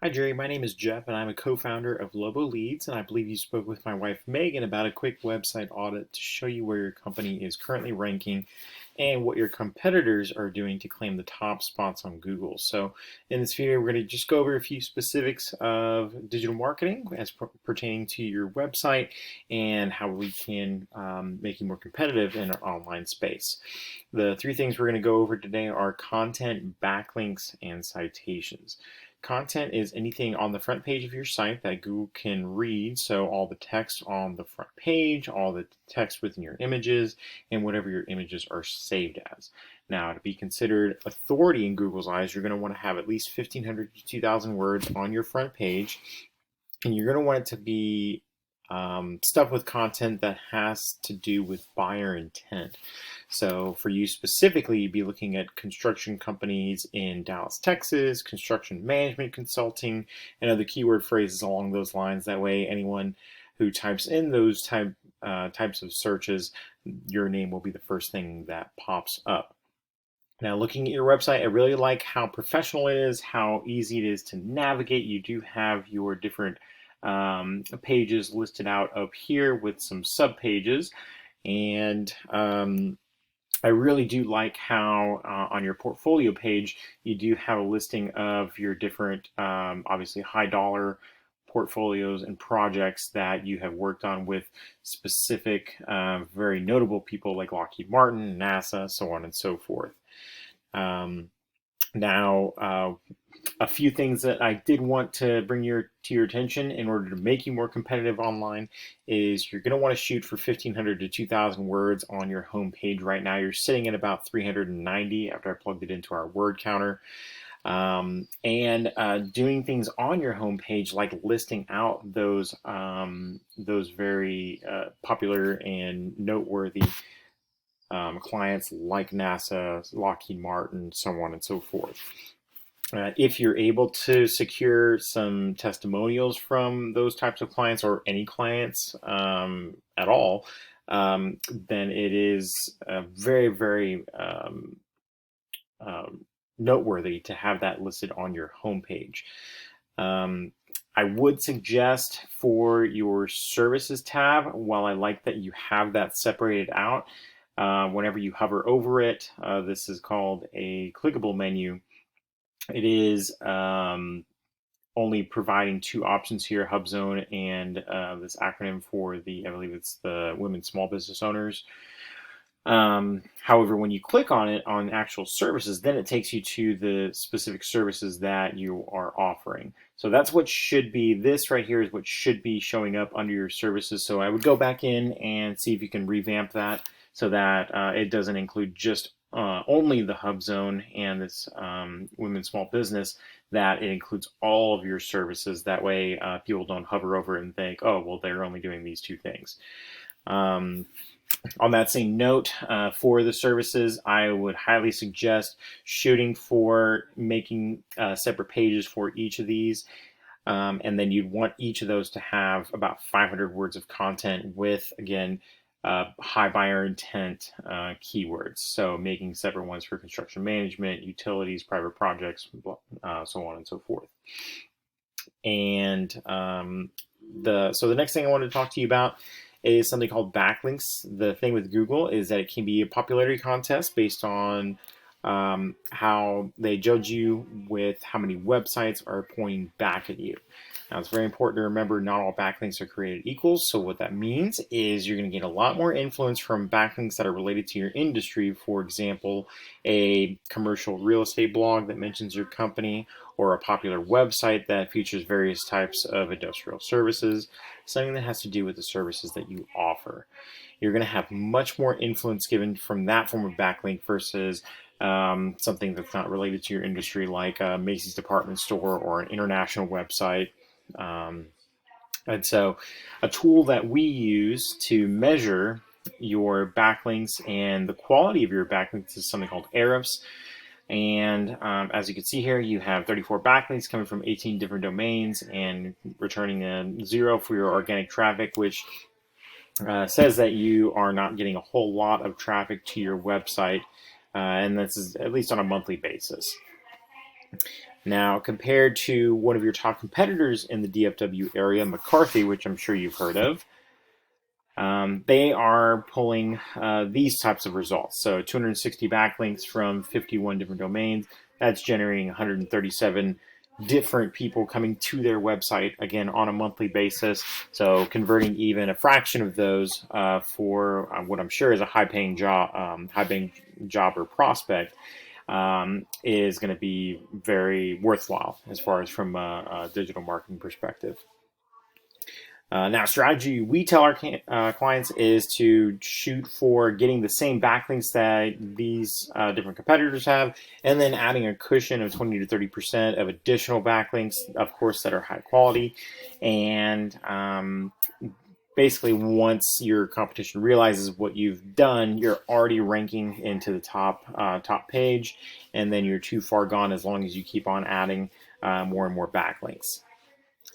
Hi, Jerry. My name is Jeff, and I'm a co-founder of Lobo Leads. And I believe you spoke with my wife Megan about a quick website audit to show you where your company is currently ranking and what your competitors are doing to claim the top spots on Google. So, in this video, we're going to just go over a few specifics of digital marketing as pertaining to your website and how we can make you more competitive in an online space. The three things we're going to go over today are content, backlinks, and citations. Content is anything on the front page of your site that Google can read, so all the text on the front page, all the text within your images, and whatever your images are saved as. Now, to be considered authority in Google's eyes, you're going to want to have at least 1,500 to 2,000 words on your front page, and you're going to want it to be stuff with content that has to do with buyer intent. So for you specifically, you'd be looking at construction companies in Dallas, Texas, construction management consulting, and other keyword phrases along those lines. That way, anyone who types in those types of searches, your name will be the first thing that pops up. Now, looking at your website, I really like how professional it is, how easy it is to navigate. You do have your different pages listed out up here with some sub pages, and I really do like how on your portfolio page you do have a listing of your different obviously high dollar portfolios and projects that you have worked on with specific very notable people like Lockheed Martin, NASA, so on and so forth. Now, a few things that I did want to bring to your attention in order to make you more competitive online is you're going to want to shoot for 1,500 to 2,000 words on your home page. Right now, you're sitting at about 390 after I plugged it into our word counter. Doing things on your home page like listing out those very popular and noteworthy clients like NASA, Lockheed Martin, so on and so forth. If you're able to secure some testimonials from those types of clients or any clients at all, then it is very, very noteworthy to have that listed on your homepage. I would suggest for your services tab, while I like that you have that separated out, whenever you hover over it, this is called a clickable menu. It is only providing two options here, HubZone and this acronym for I believe it's the Women Small Business Owners. However, when you click on it on actual services, then it takes you to the specific services that you are offering. So that's what should be, this right here is what should be showing up under your services. So I would go back in and see if you can revamp that so that it doesn't include just only the HubZone and this Women Small Business, that it includes all of your services. That way people don't hover over it and think, oh, well, they're only doing these two things. On that same note, for the services, I would highly suggest shooting for making separate pages for each of these. And then you'd want each of those to have about 500 words of content with, again, high buyer intent keywords. So making separate ones for construction management, utilities, private projects, so on and so forth. And so the next thing I wanted to talk to you about is something called backlinks. The thing with Google is that it can be a popularity contest based on how they judge you with how many websites are pointing back at you. Now, it's very important to remember not all backlinks are created equal. So what that means is you're going to get a lot more influence from backlinks that are related to your industry. For example, a commercial real estate blog that mentions your company, or a popular website that features various types of industrial services, something that has to do with the services that you offer. You're going to have much more influence given from that form of backlink versus something that's not related to your industry, like a Macy's department store or an international website. And so a tool that we use to measure your backlinks and the quality of your backlinks is something called Ahrefs. And as you can see here, you have 34 backlinks coming from 18 different domains and returning a 0 for your organic traffic, which says that you are not getting a whole lot of traffic to your website, and this is at least on a monthly basis. Now, compared to one of your top competitors in the DFW area, McCarthy, which I'm sure you've heard of, they are pulling these types of results. So 260 backlinks from 51 different domains. That's generating 137 different people coming to their website, again, on a monthly basis. So converting even a fraction of those for what I'm sure is a high-paying job or prospect is going to be very worthwhile as far as from a digital marketing perspective. Now, strategy we tell our clients is to shoot for getting the same backlinks that these different competitors have, and then adding a cushion of 20 to 30% of additional backlinks, of course, that are high quality. And basically, once your competition realizes what you've done, you're already ranking into the top page, and then you're too far gone as long as you keep on adding more and more backlinks.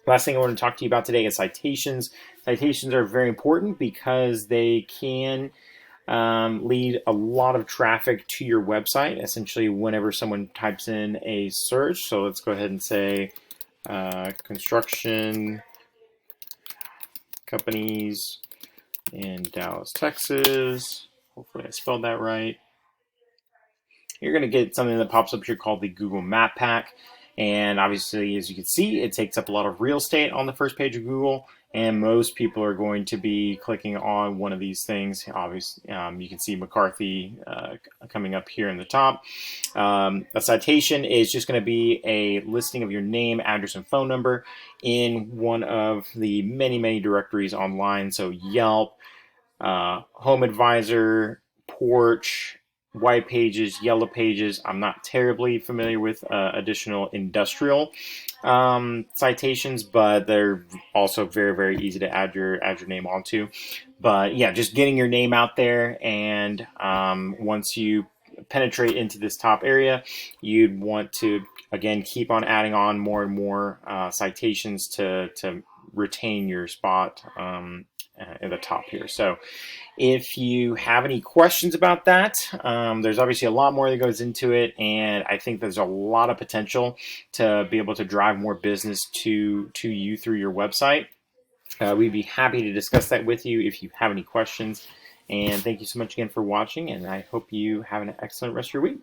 Last thing I want to talk to you about today is citations. Citations are very important because they can lead a lot of traffic to your website, essentially whenever someone types in a search. So let's go ahead and say construction companies in Dallas, Texas. Hopefully I spelled that right. You're going to get something that pops up here called the Google Map Pack. And obviously, as you can see, it takes up a lot of real estate on the first page of Google. And most people are going to be clicking on one of these things. Obviously, you can see McCarthy coming up here in the top. A citation is just going to be a listing of your name, address, and phone number in one of the many, many directories online. So Yelp, Home Advisor, Porch, White Pages, Yellow Pages. I'm not terribly familiar with additional industrial citations, but they're also very, very easy to add your name onto. But yeah, just getting your name out there, and once you penetrate into this top area, you'd want to again keep on adding on more and more citations to retain your spot in the top here. So if you have any questions about that, there's obviously a lot more that goes into it, and I think there's a lot of potential to be able to drive more business to you through your website. We'd be happy to discuss that with you if you have any questions. And thank you so much again for watching, and I hope you have an excellent rest of your week.